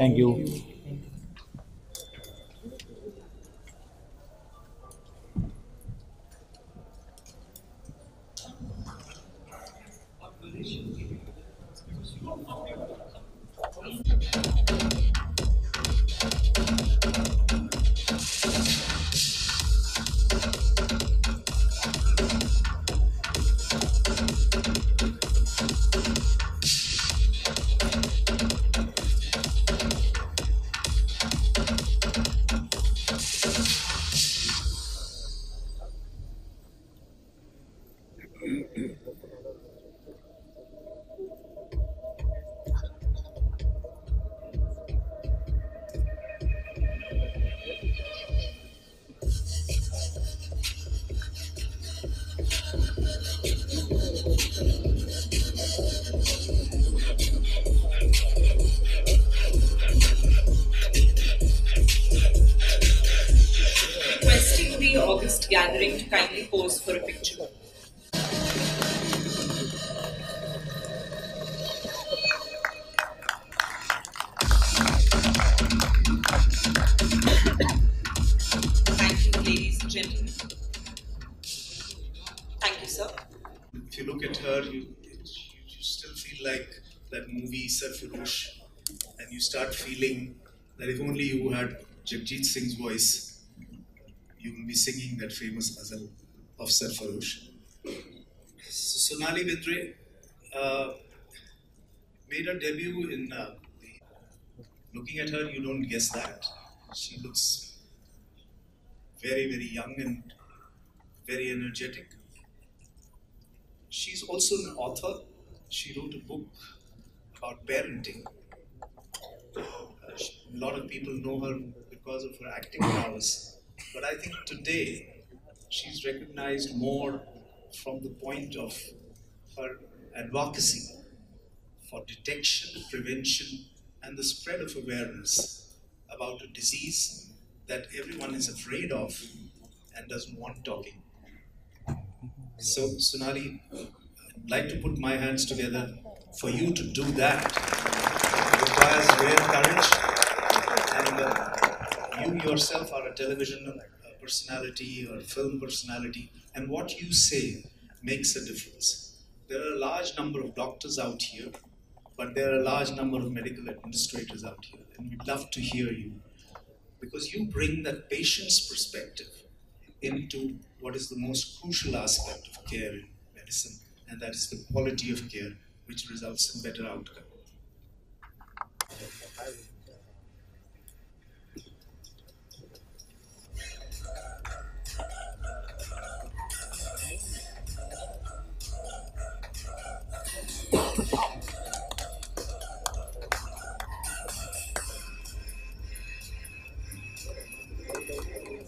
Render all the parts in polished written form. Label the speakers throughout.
Speaker 1: Thank you.
Speaker 2: Requesting the August gathering to kindly pose for a picture. Thank you, ladies and gentlemen. Thank you, sir.
Speaker 3: If you look at her, you still feel like that movie Sarfarosh, and you start feeling that if only you had Jagjit Singh's voice, you will be singing that famous ghazal of Sarfarosh. So Sonali Bendre made her debut in. Looking at her, you don't guess that. She looks very, very young and very energetic. She's also an author. She wrote a book about parenting. A lot of people know her because of her acting prowess. But I think today she's recognized more from the point of her advocacy for detection, prevention, and the spread of awareness about a disease that everyone is afraid of and doesn't want talking. So, Sonali, I'd like to put my hands together for you to do that. It requires rare courage, and you yourself are a television personality or film personality, and what you say makes a difference. There are a large number of doctors out here, but there are a large number of medical administrators out here, and we'd love to hear you because you bring that patient's perspective into what is the most crucial aspect of care in medicine, and that is the quality of care, which results in better outcome.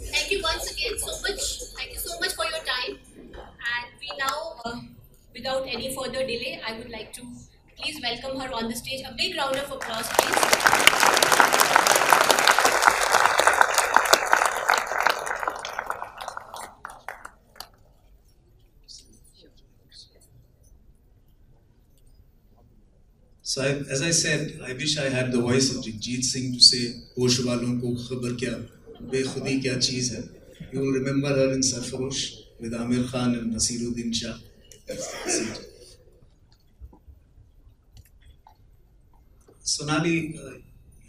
Speaker 4: Thank you once again so much. Thank you so much for your time. And we now, without any further delay, I would like to please welcome her on the stage. A big round of applause, please.
Speaker 3: So, as I said, I wish I had the voice of Jagjit Singh to say, "Hosh walon ko khabar kya, bekhudi kya cheez hai." You will remember her in Sarfarosh with Amir Khan and Nasiruddin Shah. Sonali,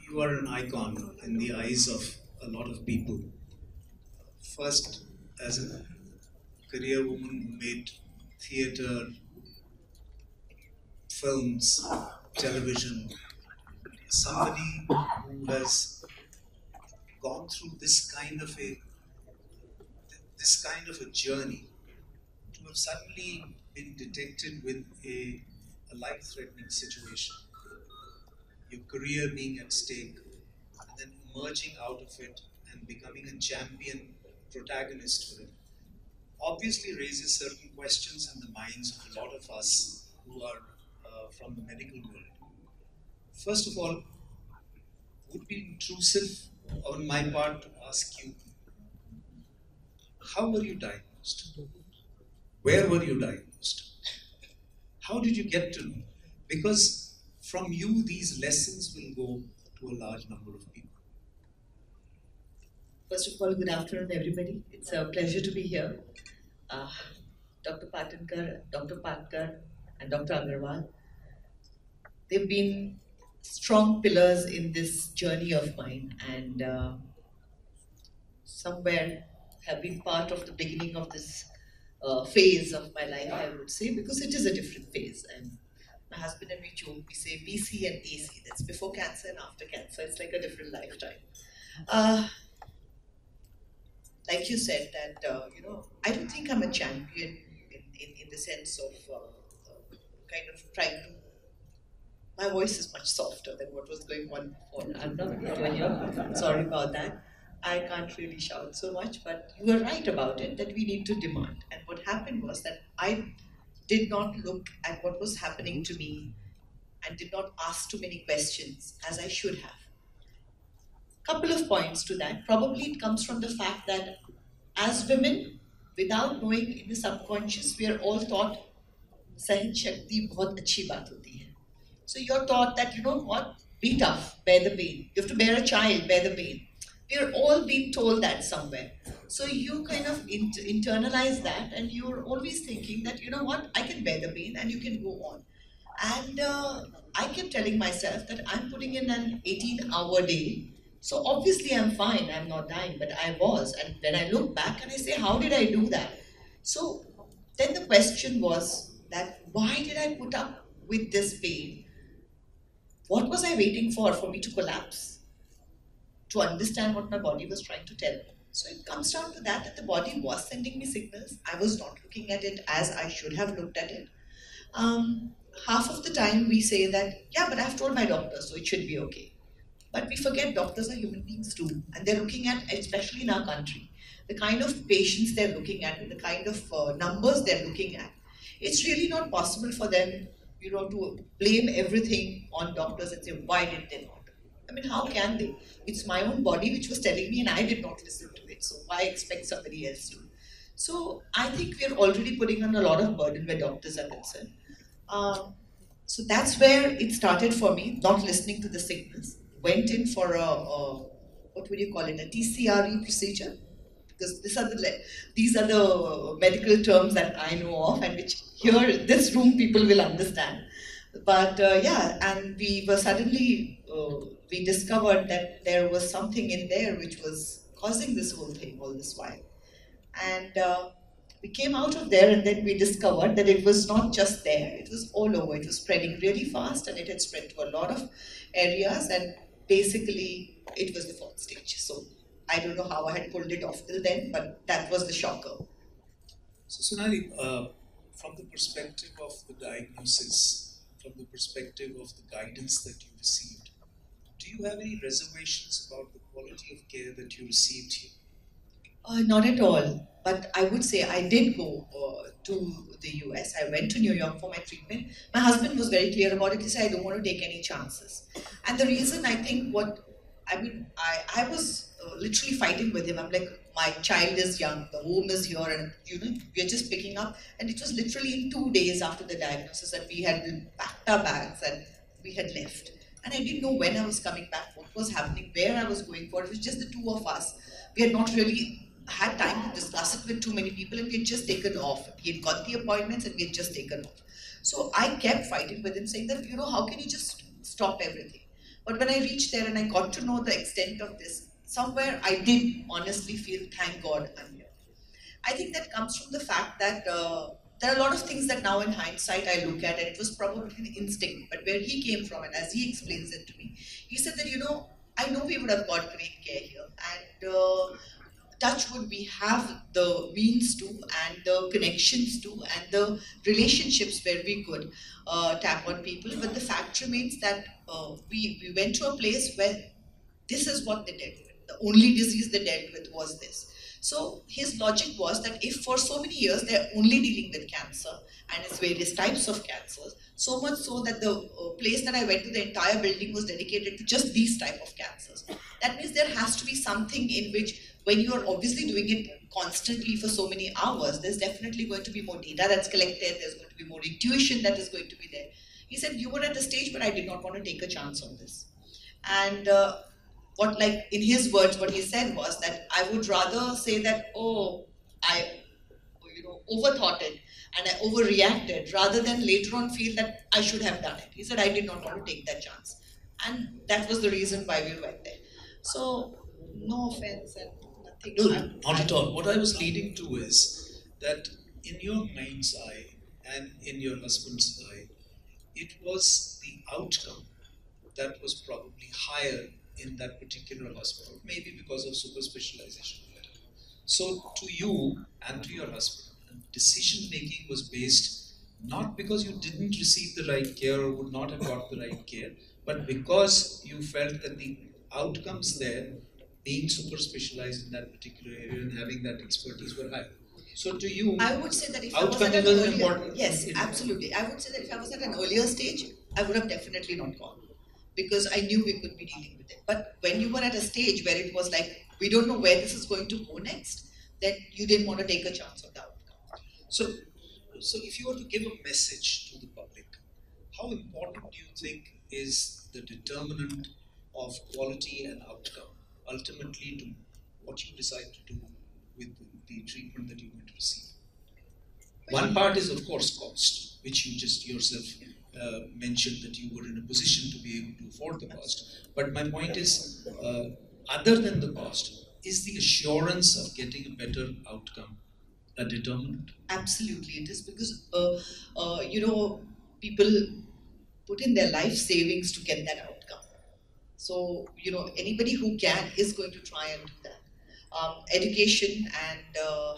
Speaker 3: you are an icon in the eyes of a lot of people. First, as a career woman who made theatre, films, television, somebody who has gone through this kind of a journey, to have suddenly been detected with a life-threatening situation, your career being at stake, and then emerging out of it and becoming a champion protagonist for it, obviously raises certain questions in the minds of a lot of us who are from the medical world. First of all, would it be intrusive on my part to ask you, how were you diagnosed? Where were you diagnosed? How did you get to know? Because from you, these lessons will go to a large number of people?
Speaker 1: First of all, good afternoon, everybody. It's a pleasure to be here. Uh, Dr. Patkar, and Dr. Agarwal, they've been strong pillars in this journey of mine, and somewhere have been part of the beginning of this phase of my life, I would say, because it is a different phase. And my husband and me joke, we say BC and AC, that's before cancer and after cancer. It's like a different lifetime. Like you said, that I don't think I'm a champion in the sense of kind of trying to. My voice is much softer than what was going on before. I'm not good to hear. Sorry about that. I can't really shout so much, but you were right about it, that we need to demand. And what happened was that I did not look at what was happening to me and did not ask too many questions as I should have. Couple of points to that. Probably it comes from the fact that as women, without knowing in the subconscious, we are all taught Sahin Shakti bahut achhi baat hoti hai. So you're taught that, you know what, be tough, bear the pain. You have to bear a child, bear the pain. We're all being told that somewhere. So you kind of internalize that, and you're always thinking that, you know what, I can bear the pain and you can go on. And I kept telling myself that I'm putting in an 18-hour day. So obviously I'm fine, I'm not dying, but I was. And then I look back and I say, how did I do that? So then the question was that, why did I put up with this pain? What was I waiting for me to collapse? To understand what my body was trying to tell me. So it comes down to that the body was sending me signals. I was not looking at it as I should have looked at it. Half of the time we say that, yeah, but I've told my doctor, so it should be okay. But we forget doctors are human beings too. And they're looking at, especially in our country, the kind of patients they're looking at, and the kind of numbers they're looking at. It's really not possible for them, to blame everything on doctors and say, why did they not? I mean, how can they? It's my own body which was telling me and I did not listen to it. So why expect somebody else to? So I think we're already putting on a lot of burden where doctors are concerned. So that's where it started for me, not listening to the signals. Went in for what would you call it, a TCRE procedure? Because these are the medical terms that I know of, and which here, this room, people will understand. But yeah, and we were suddenly, we discovered that there was something in there which was causing this whole thing all this while. And we came out of there, and then we discovered that it was not just there, it was all over. It was spreading really fast, and it had spread to a lot of areas, and basically it was the 4th stage. So I don't know how I had pulled it off till then, but that was the shocker.
Speaker 3: So Sonali, from the perspective of the diagnosis, from the perspective of the guidance that you received, do you have any reservations about the quality of care that you received here?
Speaker 1: Not at all. But I would say I did go to the US. I went to New York for my treatment. My husband was very clear about it. He said, I don't want to take any chances. And the reason I think I was literally fighting with him. I'm like, my child is young, the home is here, and we're just picking up. And it was literally in 2 days after the diagnosis that we had packed our bags and we had left. And I didn't know when I was coming back, what was happening, where I was going for. It was just the two of us. We had not really had time to discuss it with too many people, and we had just taken off. We had got the appointments and we had just taken off. So I kept fighting with him, saying that, how can you just stop everything? But when I reached there and I got to know the extent of this, somewhere I did honestly feel, thank God I'm here. I think that comes from the fact that there are a lot of things that now in hindsight I look at, and it was probably an instinct, but where he came from, and as he explains it to me, he said that, I know we would have got great care here, and touch wood, we have the means to, and the connections to, and the relationships where we could tap on people. But the fact remains that we went to a place where this is what they dealt with. The only disease they dealt with was this. So his logic was that if for so many years they're only dealing with cancer and its various types of cancers, so much so that the place that I went to, the entire building was dedicated to just these type of cancers. That means there has to be something in which, when you are obviously doing it constantly for so many hours, there's definitely going to be more data that's collected, there's going to be more intuition that is going to be there. He said, you were at the stage, but I did not want to take a chance on this. And what, like in his words, what he said was that I would rather say that, oh, I, overthought it and I overreacted, rather than later on feel that I should have done it. He said I did not want to take that chance, and that was the reason why we went there. So no offense and nothing.
Speaker 3: No, not at all. What I was leading to is that in your mind's eye and in your husband's eye, it was the outcome that was probably higher in that particular hospital, maybe because of super specialization. So to you and to your husband, decision making was based not because you didn't receive the right care or would not have got the right care, but because you felt that the outcomes there, being super specialized in that particular area and having that expertise, were high. So to you,
Speaker 1: I would say that if I was
Speaker 3: outcome
Speaker 1: at an
Speaker 3: is
Speaker 1: earlier,
Speaker 3: important.
Speaker 1: yes, absolutely. I would say that if I was at an earlier stage, I would have definitely not gone, because I knew we could be dealing with it. But when you were at a stage where it was like, we don't know where this is going to go next, then you didn't want to take a chance of the outcome.
Speaker 3: So, so if you were to give a message to the public, how important do you think is the determinant of quality and outcome ultimately to what you decide to do with the treatment that you're going to receive? One part is, of course, cost, which you just yourself mentioned that you were in a position to be able to afford the cost. But my point is, other than the cost, is the assurance of getting a better outcome a determinant?
Speaker 1: Absolutely, it is, because people put in their life savings to get that outcome. So anybody who can is going to try and do that. Education and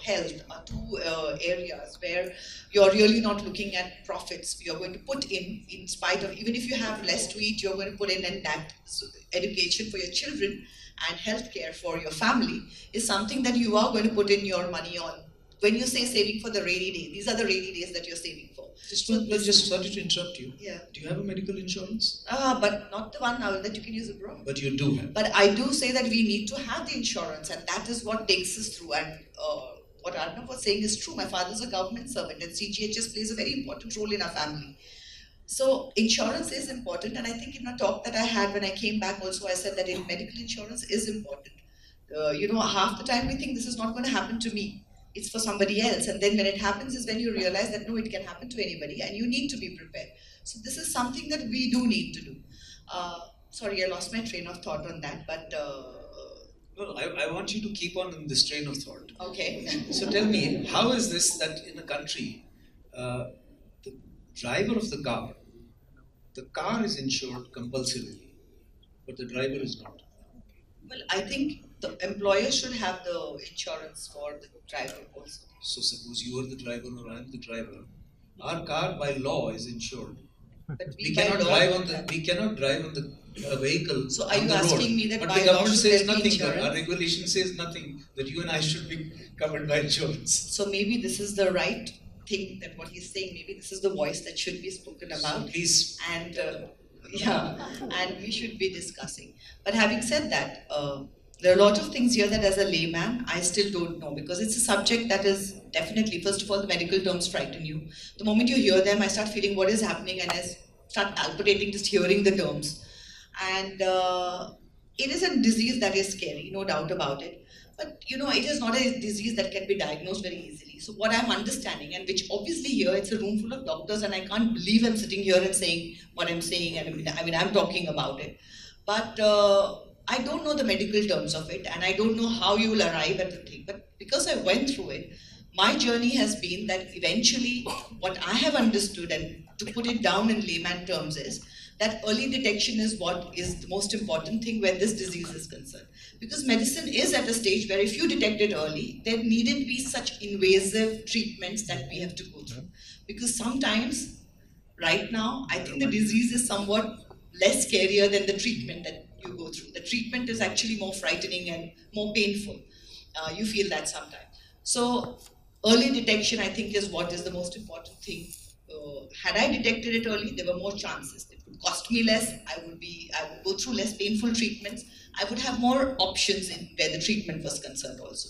Speaker 1: health are two areas where you're really not looking at profits. You're going to put in spite of, even if you have less to eat, you're going to put in, and that, so education for your children and healthcare for your family is something that you are going to put in your money on. When you say saving for the rainy day, these are the rainy days that you're saving for.
Speaker 3: Just sorry to interrupt you.
Speaker 1: Yeah.
Speaker 3: Do you have a medical insurance?
Speaker 1: But not the one now that you can use abroad.
Speaker 3: But you do have.
Speaker 1: But I do say that we need to have the insurance, and that is what takes us through. And what Arnav was saying is true. My father's a government servant, and CGHS plays a very important role in our family. So insurance is important, and I think in a talk that I had when I came back also, I said that medical insurance is important. Half the time we think this is not going to happen to me. It's for somebody else, and then when it happens is when you realize that no, it can happen to anybody, and you need to be prepared. So this is something that we do need to do. Sorry, I lost my train of thought on that, but
Speaker 3: No, I want you to keep on in this train of thought.
Speaker 1: okay.
Speaker 3: So tell me, how is this that in a country, the driver of the car is insured compulsorily, but the driver is not?
Speaker 1: Well, I think the employer should have the insurance for the driver also.
Speaker 3: So suppose you are the driver or I am the driver. Our car by law is insured.
Speaker 1: But
Speaker 3: We
Speaker 1: by
Speaker 3: cannot
Speaker 1: law
Speaker 3: drive
Speaker 1: don't
Speaker 3: on the
Speaker 1: have-
Speaker 3: vehicle
Speaker 1: So are
Speaker 3: on
Speaker 1: you
Speaker 3: the
Speaker 1: asking
Speaker 3: road.
Speaker 1: me that
Speaker 3: But
Speaker 1: by
Speaker 3: the
Speaker 1: law
Speaker 3: government
Speaker 1: should
Speaker 3: says
Speaker 1: there be
Speaker 3: nothing. Our
Speaker 1: insurance?
Speaker 3: regulation says nothing that you and I should be covered by insurance.
Speaker 1: So maybe this is the right thing, that what he's saying, maybe this is the voice that should be spoken
Speaker 3: So
Speaker 1: about.
Speaker 3: please,
Speaker 1: And and we should be discussing. But having said that, there are a lot of things here that as a layman I still don't know, because it's a subject that is definitely, first of all, the medical terms frighten you. The moment you hear them, I start feeling what is happening, and I start palpitating just hearing the terms. And it is a disease that is scary, no doubt about it. But it is not a disease that can be diagnosed very easily. So what I'm understanding, and which obviously here it's a room full of doctors, and I can't believe I'm sitting here and saying what I'm saying, and I'm talking about it. But I don't know the medical terms of it, and I don't know how you will arrive at the thing. But because I went through it, my journey has been that eventually what I have understood, and to put it down in layman terms, is that early detection is what is the most important thing where this disease is concerned. Because medicine is at a stage where if you detect it early, there needn't be such invasive treatments that we have to go through. Because sometimes, right now, I think the disease is somewhat less scarier than the treatment that you go through. The treatment is actually more frightening and more painful. You feel that sometimes. So early detection, I think, is what is the most important thing. Had I detected it early, there were more chances. It would cost me less. I would go through less painful treatments. I would have more options in where the treatment was concerned also.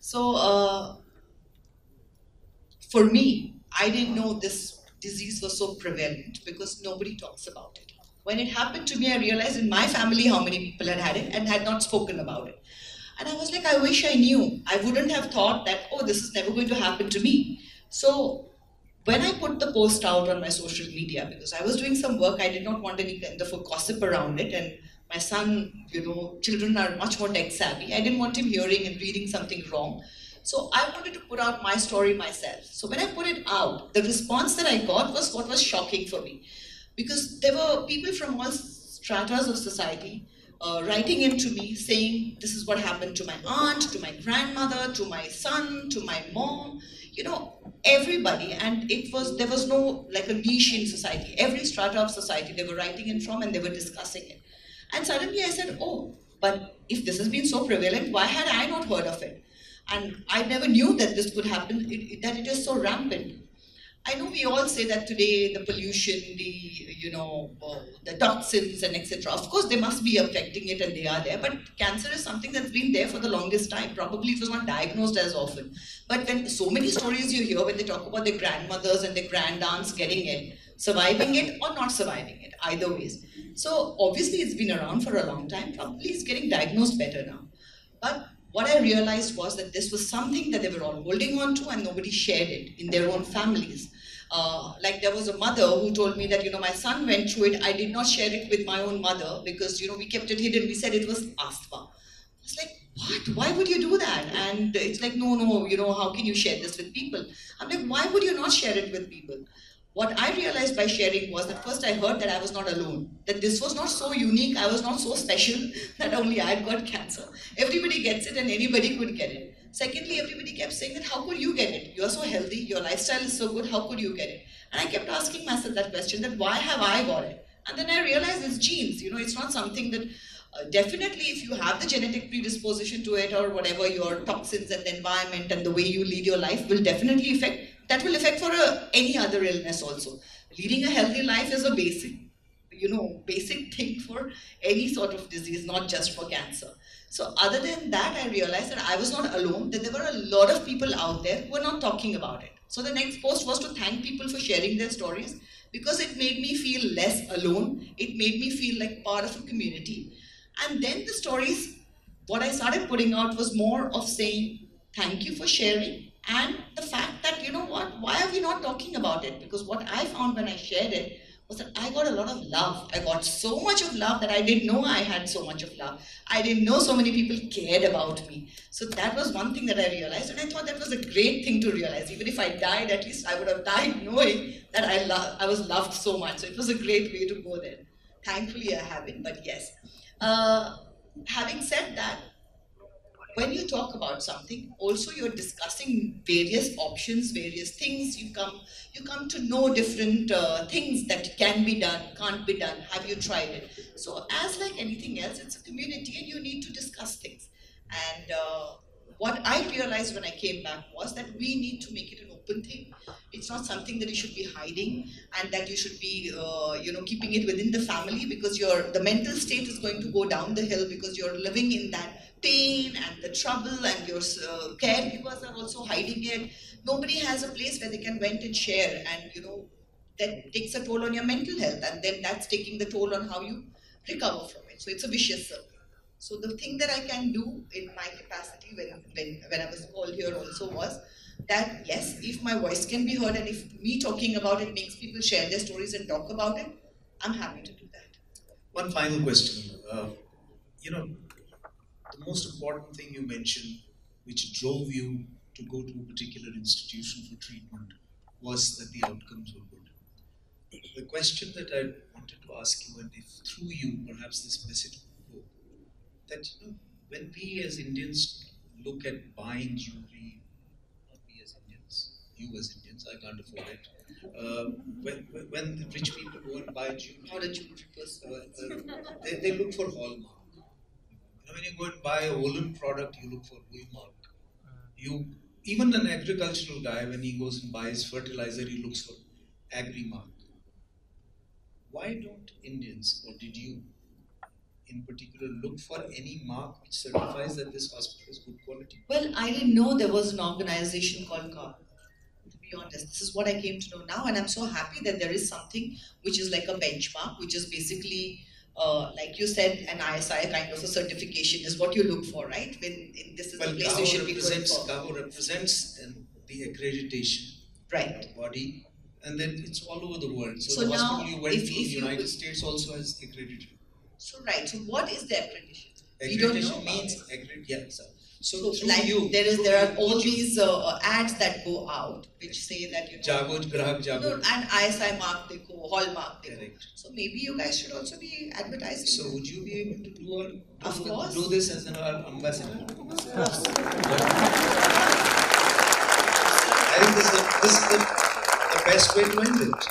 Speaker 1: So for me, I didn't know this disease was so prevalent because nobody talks about it. When it happened to me, I realized in my family how many people had had it and had not spoken about it. And I was like, I wish I knew. I wouldn't have thought that, oh, this is never going to happen to me. So when I put the post out on my social media, because I was doing some work, I did not want any kind of a gossip around it. And my son, children are much more tech savvy. I didn't want him hearing and reading something wrong. So I wanted to put out my story myself. So when I put it out, the response that I got was what was shocking for me. Because there were people from all stratas of society writing into me saying, this is what happened to my aunt, to my grandmother, to my son, to my mom, everybody. And there was no like a niche in society. Every strata of society they were writing in from and they were discussing it. And suddenly I said, oh, but if this has been so prevalent, why had I not heard of it? And I never knew that this could happen, that it is so rampant. I know we all say that today the pollution, the toxins and etc. Of course, they must be affecting it and they are there. But cancer is something that's been there for the longest time. Probably it was not diagnosed as often. But when so many stories you hear when they talk about their grandmothers and their grandaunts getting it, surviving it or not surviving it, either ways. So obviously it's been around for a long time. Probably it's getting diagnosed better now. But what I realized was that this was something that they were all holding on to and nobody shared it in their own families. Like there was a mother who told me that, my son went through it. I did not share it with my own mother because, we kept it hidden. We said it was asthma. I was like, what? Why would you do that? And it's like, no, how can you share this with people? I'm like, why would you not share it with people? What I realized by sharing was that first I heard that I was not alone, that this was not so unique, I was not so special that only I had got cancer. Everybody gets it and anybody could get it. Secondly, everybody kept saying that how could you get it? You're so healthy, your lifestyle is so good, how could you get it? And I kept asking myself that question, that why have I got it? And then I realized it's genes, it's not something that definitely if you have the genetic predisposition to it or whatever, your toxins and the environment and the way you lead your life will definitely affect. That will affect for any other illness also. Leading a healthy life is a basic thing for any sort of disease, not just for cancer. So other than that, I realized that I was not alone, that there were a lot of people out there who were not talking about it. So the next post was to thank people for sharing their stories because it made me feel less alone. It made me feel like part of a community. And then the stories, what I started putting out was more of saying, thank you for sharing. And the fact that, why are we not talking about it? Because what I found when I shared it was that I got a lot of love. I got so much of love that I didn't know I had so much of love. I didn't know so many people cared about me. So that was one thing that I realized, and I thought that was a great thing to realize. Even if I died, at least I would have died knowing that I was loved so much. So it was a great way to go there. Thankfully, I haven't, but yes. Having said that, when you talk about something, also you're discussing various options, various things. You come to know different things that can be done, can't be done. Have you tried it? So as like anything else, it's a community and you need to discuss things. And what I realized when I came back was that we need to make it an open thing. It's not something that you should be hiding and that you should be, keeping it within the family because the mental state is going to go down the hill because you're living in that pain and the trouble and your caregivers are also hiding it. Nobody has a place where they can vent and share and, that takes a toll on your mental health and then that's taking the toll on how you recover from it. So it's a vicious circle. So the thing that I can do in my capacity when I was called here also was that yes, if my voice can be heard and if me talking about it makes people share their stories and talk about it, I'm happy to do that.
Speaker 3: One final question. The most important thing you mentioned, which drove you to go to a particular institution for treatment, was that the outcomes were good. The question that I wanted to ask you, and if through you, perhaps this message would go, that when we as Indians look at buying jewelry, not we as Indians, you as Indians, I can't afford it. When the rich people go and buy jewelry,
Speaker 1: Not a jewelry person.
Speaker 3: They look for hallmark. When you go and buy a woolen product, you look for hallmark. Even an agricultural guy, when he goes and buys fertilizer, he looks for agri-mark. Why don't Indians, or did you in particular, look for any mark which certifies that this hospital is good quality?
Speaker 1: Well, I didn't know there was an organization called CAHOCON. To be honest, this is what I came to know now, and I'm so happy that there is something which is like a benchmark, which is basically, like you said, an ISI kind of a certification is what you look for, right? When this is the place you should be going for.
Speaker 3: CAHO represents the accreditation
Speaker 1: Right.
Speaker 3: body, and then it's all over the world. So
Speaker 1: So
Speaker 3: the
Speaker 1: now,
Speaker 3: hospital you went
Speaker 1: if
Speaker 3: to,
Speaker 1: you-
Speaker 3: United States also has accredited.
Speaker 1: So right. So what is the accreditation? We don't know
Speaker 3: Accreditation
Speaker 1: about
Speaker 3: means
Speaker 1: it.
Speaker 3: yeah. So
Speaker 1: So
Speaker 3: through
Speaker 1: like
Speaker 3: you,
Speaker 1: there are all these ads that go out which say that
Speaker 3: Jago Grahak Jago.
Speaker 1: and ISI mark dekho, hallmark dekho.
Speaker 3: Correct.
Speaker 1: So maybe you guys should also be advertising.
Speaker 3: So would you be able to
Speaker 1: Of course.
Speaker 3: do this as an ambassador? I think this is the best way to end it.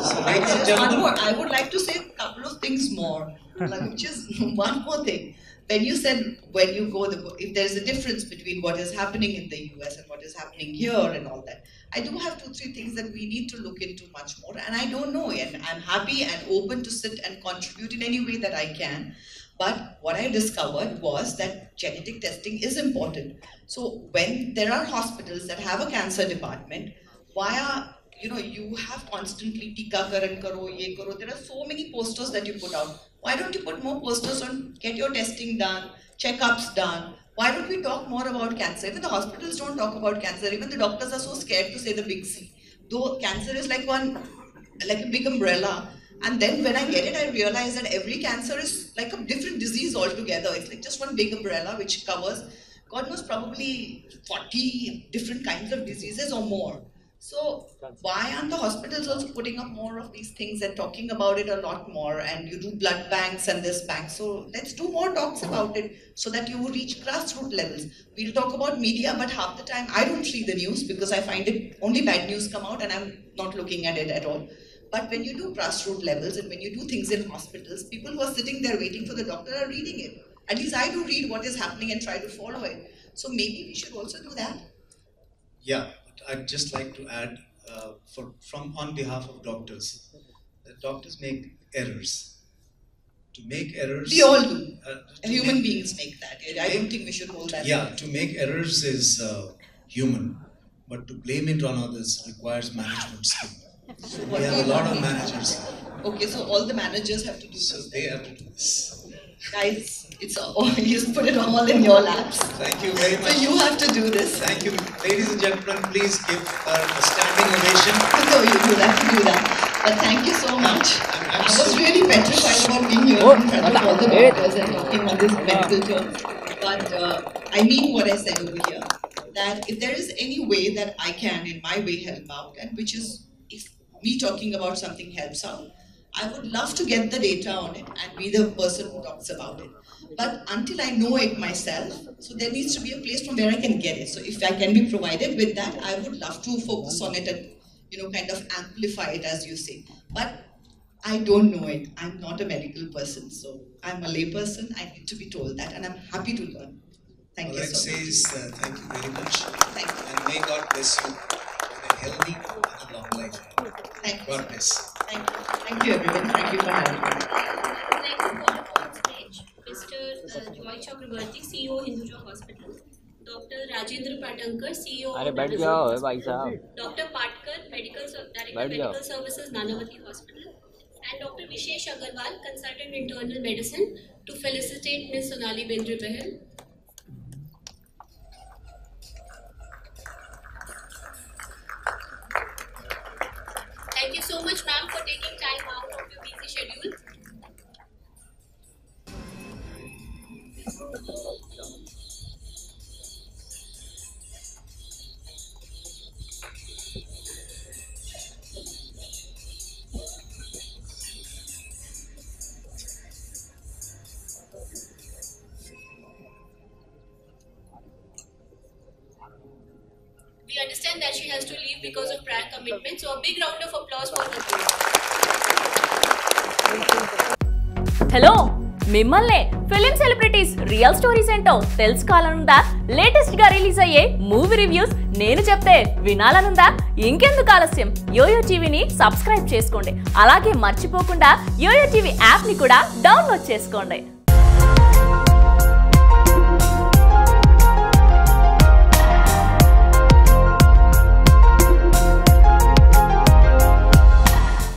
Speaker 3: So, ladies and
Speaker 1: One
Speaker 3: gentlemen,
Speaker 1: more. I would like to say a couple of things more. Like just one more thing. When you said when you go, if there's a difference between what is happening in the US and what is happening here and all that, I do have 2-3 things that we need to look into much more. And I don't know, and I'm happy and open to sit and contribute in any way that I can. But what I discovered was that genetic testing is important. So when there are hospitals that have a cancer department, why are you have constantly tika karan karo, ye karo. There are so many posters that you put out. Why don't you put more posters on get your testing done, checkups done? Why don't we talk more about cancer? Even the hospitals don't talk about cancer. Even the doctors are so scared to say the big C. Though cancer is like a big umbrella. And then when I get it, I realize that every cancer is like a different disease altogether. It's like just one big umbrella which covers, God knows, probably 40 different kinds of diseases or more. So why aren't the hospitals also putting up more of these things and talking about it a lot more? And you do blood banks and this bank. So let's do more talks about it so that you reach grassroots levels. We'll talk about media, but half the time I don't read the news because I find it only bad news come out and I'm not looking at it at all. But when you do grassroots levels and when you do things in hospitals, people who are sitting there waiting for the doctor are reading it. At least I do read what is happening and try to follow it. So maybe we should also do that.
Speaker 3: yeah, I'd just like to add, on behalf of doctors, that doctors make errors. To make errors,
Speaker 1: We all do. Human
Speaker 3: make-
Speaker 1: beings make that. I don't think we should hold that.
Speaker 3: Yeah, to make errors is human, but to blame it on others requires management skill.
Speaker 1: So
Speaker 3: We
Speaker 1: what
Speaker 3: have a lot of managers here,
Speaker 1: Okay, so all the managers have to do
Speaker 3: so
Speaker 1: this.
Speaker 3: they have to do this.
Speaker 1: Guys, it's all, you just put it all in your laps.
Speaker 3: Thank you very
Speaker 1: So
Speaker 3: much.
Speaker 1: you have to do this.
Speaker 3: Thank you, ladies and gentlemen. Please give her a standing ovation.
Speaker 1: No, you have to do that. But thank you so much.
Speaker 3: I'm
Speaker 1: I was
Speaker 3: so-
Speaker 1: really petrified about being here in front of all the doctors and talking on this medical terms. But I mean what I said over here. That if there is any way that I can, in my way, help out, and which is if me talking about something helps out, I would love to get the data on it and be the person who talks about it. But until I know it myself, so there needs to be a place from where I can get it. So if I can be provided with that, I would love to focus on it and kind of amplify it, as you say. But I don't know it. I'm not a medical person, so I'm a lay person. I need to be told that, and I'm happy to learn. Thank
Speaker 3: All
Speaker 1: you
Speaker 3: I'd
Speaker 1: so
Speaker 3: say
Speaker 1: much.
Speaker 3: is thank you very much,
Speaker 1: Thank you.
Speaker 3: and may God bless you with a healthy and a long life.
Speaker 1: Thank you.
Speaker 3: God bless.
Speaker 1: Thank you. Thank you, everyone. Thank you for having me.
Speaker 4: Next, we call upon stage Mr. Joy Chakrabarti, CEO Hinduja Hospital, Dr. Rajendra Patankar, CEO
Speaker 5: अरे
Speaker 4: of
Speaker 5: बैठ
Speaker 4: Nazar
Speaker 5: जाओ भाई साहब
Speaker 4: Dr. Patkar, Director
Speaker 5: बैठ जाओ।
Speaker 4: Medical Services, Nanavati Hospital, and Dr. Vishesh Agarwal, Consultant Internal Medicine, to felicitate Ms. Sonali Bendre. Thank you so much, ma'am, for taking time out of your busy schedule. We understand that she has to leave because of prior commitment, so a big round of applause for her.
Speaker 6: Hello మిమ్మల్నే film celebrities real stories ఏంటో తెలుసుకోవాలనుందా? Latest గా release అయ్యే movie reviews నేను చెప్తే వినాలనుందా? ఇంకెందుకు ఆలస్యం, yo-yo టీవీని subscribe చేసుకోండి. అలాగే మర్చిపోకుండా యోయో టీవీ యాప్ ని కూడా డౌన్లోడ్ చేసుకోండి.